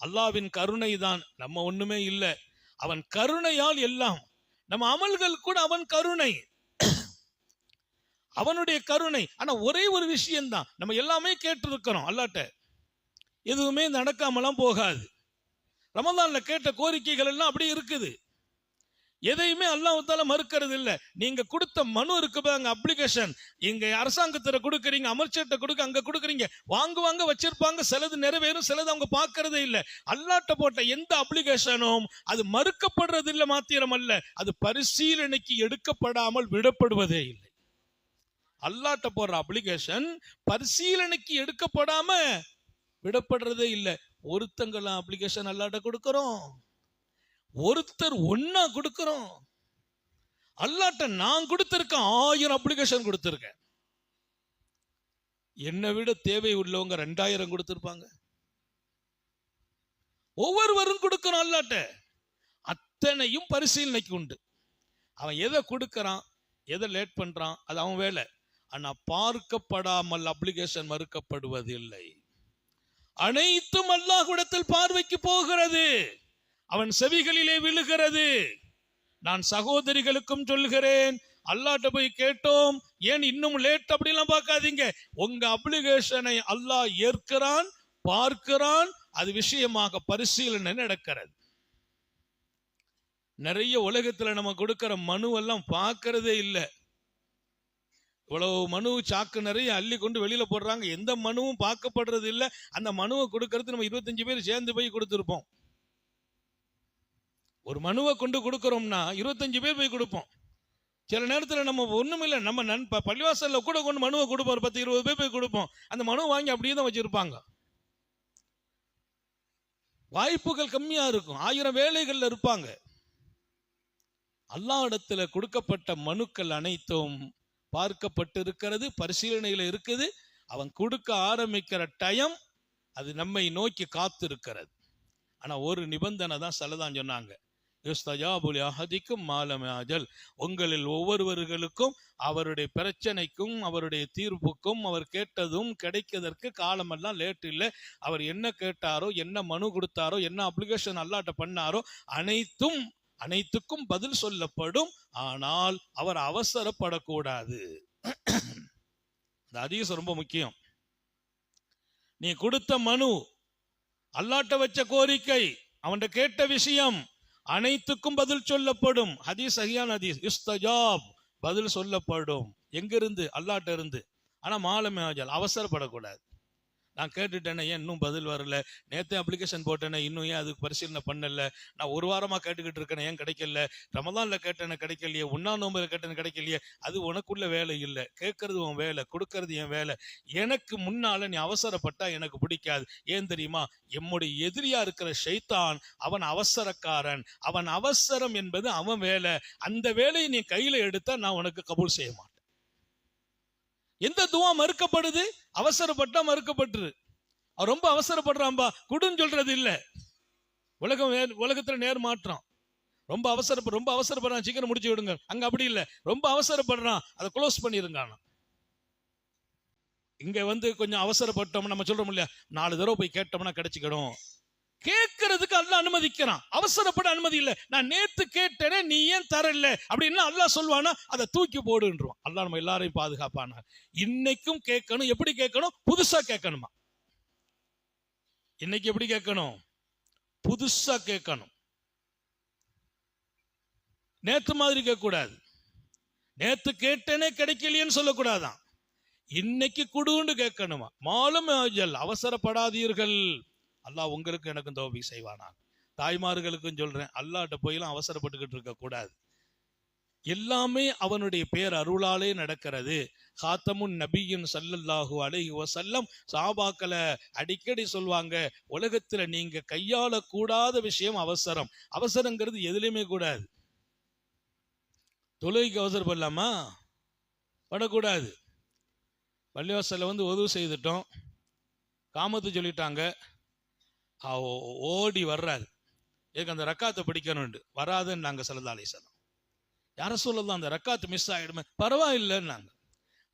அல்லாவின் கருணை தான், நம்ம ஒண்ணுமே இல்லை. அவன் கருணையால் எல்லாம். நம்ம அமல்கள் கூட அவன் கருணை, அவனுடைய கருணை. ஆனா ஒரே ஒரு விஷயம்தான், நம்ம எல்லாமே கேட்டிருக்கிறோம் அல்லாட்ட, எதுவுமே நடக்காமலாம் போகாது. ரமலான்ல கேட்ட கோரிக்கைகள் எல்லாம் அப்படி இருக்குது, எதையுமே அல்லாஹ்வுத்தாலா மறுக்கிறது இல்லை. நீங்க கொடுத்த மனு இருக்கு பாருங்க, அப்ளிகேஷன், இங்க அரசாங்கத்துல கொடுக்குறீங்க, அமைச்சர்கிட்ட கொடுக்க, அங்க கொடுக்குறீங்க, வாங்குவாங்க, வச்சிருப்பாங்க, சிலது நிறைவேறும், சிலது அவங்க பார்க்கறதே இல்லை. அல்லாட்ட போட்ட எந்த அப்ளிகேஷனும் அது மறுக்கப்படுறது இல்லை மாத்திரம் அல்ல, அது பரிசீலனைக்கு எடுக்கப்படாமல் விடப்படுவதே இல்லை. அல்லாட்ட போடுற அப்ளிகேஷன் பரிசீலனைக்கு எடுக்கப்படாம விடப்படுறதே இல்லை. ஒருத்தங்களாம் அப்ளிகேஷன் அல்லாட்ட கொடுக்கிறோம், ஒருத்தர் ஒன்னா கொடுக்கிறோம். அல்லாட்ட நான் கொடுத்திருக்கேன் 1000 அப்ளிகேஷன் கொடுத்திருக்கேன். என்னை விட தேவை உள்ளவங்க 2000 கொடுத்திருப்பாங்க. ஒவ்வொருவரும் கொடுக்கிறோம் அல்லாட்ட. அத்தனையும் பரிசீலனைக்கு உண்டு. அவன் எதை கொடுக்கறான், எதை லேட் பண்றான், அது அவன் வேலை. ஆனா பார்க்கப்படாமல் அப்ளிகேஷன் மறுக்கப்படுவதில்லை. அனைத்தும் அல்லாஹ்விடத்தில் பார்வைக்கு போகிறது, அவன் செவிகளிலே விழுகிறது. நான் சகோதரிகளுக்கும் சொல்கிறேன், அல்லாஹ்ட்ட போய் கேட்டோம், ஏன் இன்னும் லேட் அப்படிலாம் பார்க்காதீங்க. உங்க அப்ளிகேஷனை அல்லாஹ் ஏற்கிறான், பார்க்கிறான், அது விஷயமாக பரிசீலனை நடக்கிறது. நிறைய உலகத்துல நம்ம கொடுக்கிற மனுவெல்லாம் பார்க்கறதே இல்லை. இவ்வளவு மனு சாக்கு நிறைய அள்ளி கொண்டு வெளியில போடுறாங்க, எந்த மனுவும் பார்க்கப்படுறது இல்லை. அந்த மனுவை கொடுக்கறது நம்ம 25 பேர் சேர்ந்து போய் கொடுத்துருப்போம். ஒரு மனுவை கொண்டு கொடுக்கிறோம்னா 25 பேர் போய் கொடுப்போம். சில நேரத்தில் நம்ம ஒண்ணும் இல்லை, நம்ம பள்ளிவாசல்ல கூட கொண்டு மனுவை கொடுப்போம், ஒரு 10-20 பேர் போய் கொடுப்போம். அந்த மனுவை வாங்கி அப்படியே தான் வச்சிருப்பாங்க. வாய்ப்புகள் கம்மியா இருக்கும், 1000 வேலைகள்ல இருப்பாங்க. அல்லாஹ்விடத்துல கொடுக்கப்பட்ட மனுக்கள் அனைத்தும் பார்க்கப்பட்டு இருக்கிறது, பரிசீலனையில் இருக்குது. அவன் கொடுக்க ஆரம்பிக்கிற டைம் அது நம்மை நோக்கி காத்து இருக்கிறது. ஆனா ஒரு நிபந்தனை தான் சல்லதான் சொன்னாங்க, உங்களில் ஒவ்வொருவர்களுக்கும் அவருடைய பிரச்சனைக்கும் அவருடைய தீர்ப்புக்கும் அவர் கேட்டதும் கிடைக்கிறதற்கு காலமெல்லாம் லேட் இல்லை. அவர் என்ன கேட்டாரோ, என்ன மனு கொடுத்தாரோ, என்ன அப்ளிகேஷன் அல்லாட்ட பண்ணாரோ அனைத்துக்கும் பதில் சொல்லப்படும். ஆனால் அவர் அவசரப்படக்கூடாது. இந்த ஹதீஸ் ரொம்ப முக்கியம். நீ கொடுத்த மனு, அல்லாட்ட வச்ச கோரிக்கை, அவன்கிட்ட கேட்ட விஷயம், அனைத்துக்கும் பதில் சொல்லப்படும். ஹதீஸ் சஹீஹான ஹதீஸ், யுஸ்தஜாப், பதில் சொல்லப்படும். எங்கிருந்து? அல்லாட்ட இருந்து. ஆனா மாலமே ஆஜல், அவசரப்படக்கூடாது. நான் கேட்டுட்டேனே, ஏன் இன்னும் பதில் வரல, நேற்றே அப்ளிகேஷன் போட்டேனே, இன்னும் ஏன் அதுக்கு பரிசீலனை பண்ணல, நான் ஒரு வாரமா கேட்டுக்கிட்டு இருக்கேன், ஏன் கிடைக்கல, ரமலான்ல கேட்டேன்னு கிடைக்கலையே, 1ஆம் நோம்புல கேட்டேன்னு கிடைக்கலையே, அது உனக்குள்ள வேலை இல்லை, கேட்கறது உன் வேலை, கொடுக்கறது என் வேலை. எனக்கு முன்னால நீ அவசரப்பட்டா எனக்கு பிடிக்காது. ஏன் தெரியுமா? எம்முடைய எதிரியா இருக்கிற ஷைத்தான் அவன் அவசரக்காரன், அவன் அவசரம் என்பது அவன் வேலை. அந்த வேலையை நீ கையில எடுத்தா நான் உனக்கு கபூல் செய்ய மாட்டேன். எந்த துவா மறுக்கப்படுது? அவசரப்பட்டா மறுக்கப்பட்டுரு. அவன் ரொம்ப அவசரப்படுறான்பா, குடுன்னு சொல்றது இல்ல. உலகத்துல நேர் மாற்றம். ரொம்ப அவசரப்படுறான், சீக்கிரம் முடிச்சு விடுங்க. அங்க அப்படி இல்லை, ரொம்ப அவசரப்படுறான், அதை க்ளோஸ் பண்ணிருங்க. இங்க கொஞ்சம் அவசரப்பட்டோம், நம்ம சொல்றோம் இல்லையா, 4 தடவை போய் கேட்டோம்னா கிடைச்சிக்கணும். கேட்கறதுக்கு அல்லாஹ் அனுமதிக்கிறான், அவசரப்பட அனுமதி இல்லை. நான் நேத்து கேட்டேனே, நீ ஏன் தரல அப்படின்னு அல்லாஹ் சொல்வானா, அதை தூக்கி போடுன்றான். அல்லாஹ் நம்ம எல்லாரையும் பாதுகாப்பானா. இன்னைக்கும் கேட்கணும். எப்படி கேட்கணும்? புதுசா கேட்கணுமா? இன்னைக்கு எப்படி கேட்கணும்? புதுசா கேட்கணும். நேத்து மாதிரி கேட்க கூடாது. நேத்து கேட்டேனே கிடைக்கலையேன்னு சொல்லக்கூடாதான். இன்னைக்கு குடுன்னு கேட்கணுமா? மாலும் அவசரப்படாதீர்கள். அல்லாஹ் உங்களுக்கு எனக்கும் தௌஃபீக் செய்வானா. தாய்மார்களுக்கும் சொல்றேன், அல்லாஹ்ட்ட போயெல்லாம் அவசரப்பட்டுக்கிட்டு இருக்க கூடாது. எல்லாமே அவனுடைய பேர் அருளாலே நடக்கிறது. காத்தமுன் நபியின் ஸல்லல்லாஹு அலைஹி வஸல்லம் சஹாபாக்களை அடிக்கடி சொல்வாங்க, உலகத்துல நீங்க கையாள கூடாத விஷயம் அவசரம். அவசரங்கிறது எதுலையுமே கூடாது. தொழுகைக்கு அவசரப்படலாமா? படக்கூடாது. பள்ளிவாசல்ல உதவு செய்துட்டோம், காமத்து சொல்லிட்டாங்க, ஓடி வர்றாரு, எனக்கு அந்த ரக்காத்தை படிக்கணும்னு வராதுன்னு நாங்க ஸல்லல்லாஹு அலைஹி வஸல்லம். யார சொல்லலாம், அந்த ரக்காத்து மிஸ் ஆயிடுமே, பரவாயில்லைன்னாங்க.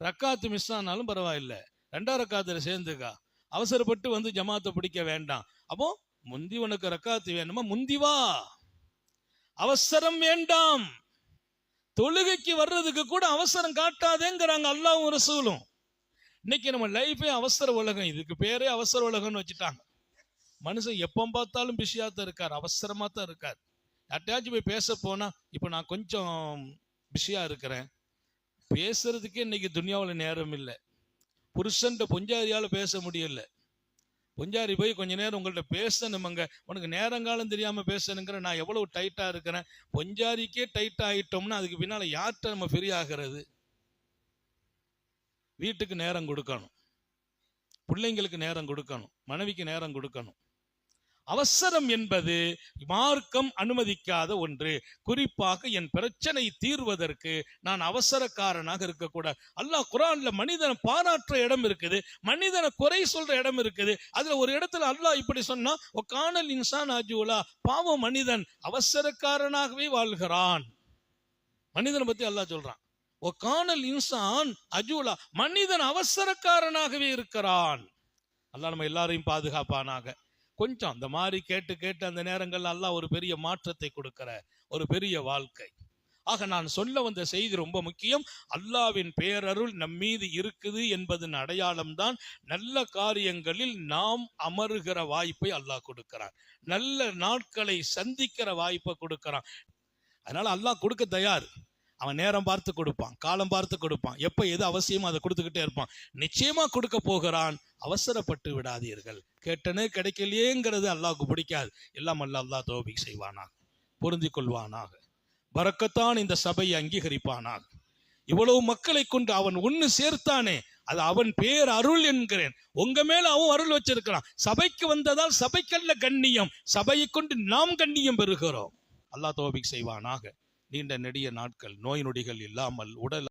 ரக்காத்து மிஸ் ஆனாலும் பரவாயில்லை, 2ஆம் ரக்காத்துல சேர்ந்துக்கா, அவசரப்பட்டு ஜமாத்தை பிடிக்க வேண்டாம். அப்போ முந்தி உனக்கு ரக்காத்து வேணுமா, முந்தி வா, அவசரம் வேண்டாம். தொழுகைக்கு வர்றதுக்கு கூட அவசரம் காட்டாதேங்கிறாங்க அல்லாஹ்வும் ரசூலும். இன்னைக்கு நம்ம லைஃபே அவசர உலகம், இதுக்கு பேரே அவசர உலகம்னு வச்சுட்டாங்க. மனுஷன் எப்போ பார்த்தாலும் பிஸியா தான் இருக்கார், அவசரமா தான் இருக்கார். யார்ட்டையாச்சும் போய் பேச போனா, இப்ப நான் கொஞ்சம் பிஸியா இருக்கிறேன், பேசுறதுக்கே இன்னைக்கு துனியாவில் நேரம் இல்லை. புருஷன்ட்ட பொஞ்சாரியால பேச முடியல. பொஞ்சாரி போய் கொஞ்ச நேரம் உங்கள்ட்ட பேசணுமங்க, உனக்கு நேரங்காலம் தெரியாம பேசணுங்கிற, நான் எவ்வளவு டைட்டா இருக்கிறேன். பொஞ்சாரிக்கே டைட்டா ஆயிட்டோம்னா அதுக்கு பின்னால யார்கிட்ட நம்ம ஃப்ரீ ஆகிறது? வீட்டுக்கு நேரம் கொடுக்கணும், பிள்ளைங்களுக்கு நேரம் கொடுக்கணும், மனைவிக்கு நேரம் கொடுக்கணும். அவசரம் என்பது மார்க்கம் அனுமதிக்காத ஒன்று. குறிப்பாக என் பிரச்சனை தீர்வதற்கு நான் அவசரக்காரனாக இருக்கக்கூடாது. அல்லாஹ் குர்ஆன்ல மனிதனை பாராட்டுற இடம் இருக்குது, மனிதனை குறை சொல்ற இடம் இருக்குது. அதுல ஒரு இடத்துல அல்லாஹ் இப்படி சொன்னா, ஒகானல் இன்சான் அஜூலா, பாவம் மனிதன் அவசரக்காரனாகவே வாழ்கிறான். மனிதனை பத்தி அல்லாஹ் சொல்றான், ஒகானல் இன்சான் அஜூலா, மனிதன் அவசரக்காரனாகவே இருக்கிறான். அல்லாஹ் நம்ம எல்லாரையும் பாதுகாப்பானாக. கொஞ்சம் இந்த மாதிரி கேட்டு கேட்டு அந்த நேரங்கள்ல அல்லாஹ் ஒரு பெரிய மாற்றத்தை கொடுக்கிற ஒரு பெரிய வாழ்க்கை. ஆக நான் சொல்ல வந்த செய்தி ரொம்ப முக்கியம். அல்லாஹ்வின் பேரருள் நம் மீது இருக்குது என்பதன் அடையாளம் தான் நல்ல காரியங்களில் நாம் அமருகிற வாய்ப்பை அல்லாஹ் கொடுக்கிறான், நல்ல நாட்களை சந்திக்கிற வாய்ப்பை கொடுக்கிறான். அதனால அல்லாஹ் கொடுக்க தயார். அவன் நேரம் பார்த்து கொடுப்பான், காலம் பார்த்து கொடுப்பான், எப்ப எது அவசியமோ அதை கொடுத்துக்கிட்டே இருப்பான். நிச்சயமா கொடுக்க போகிறான். அவசரப்பட்டு விடாதீர்கள். கேட்டனே கிடைக்கலையேங்கிறது அல்லாஹ்வுக்கு பிடிக்காது. எல்லாம் அல்லாஹ் தௌபீக் செய்வானாக, பொருந்திக் கொள்வானாக, பரக்கத்தான் இந்த சபையை அங்கீகரிப்பானாக. இவ்வளவு மக்களை கொண்டு அவன் ஒன்னு சேர்த்தானே, அது அவன் பேர் அருள் என்கிறேன். உங்க மேல அவன் அருள் வச்சிருக்கிறான். சபைக்கு வந்ததால் சபைக்கல்ல கண்ணியம், சபையை கொண்டு நாம் கண்ணியம் பெறுகிறோம். அல்லாஹ் தௌபீக் செய்வானாக. நீண்ட நெடிய நாட்கள், நோய் நொடிகள் இல்லாமல், உடல்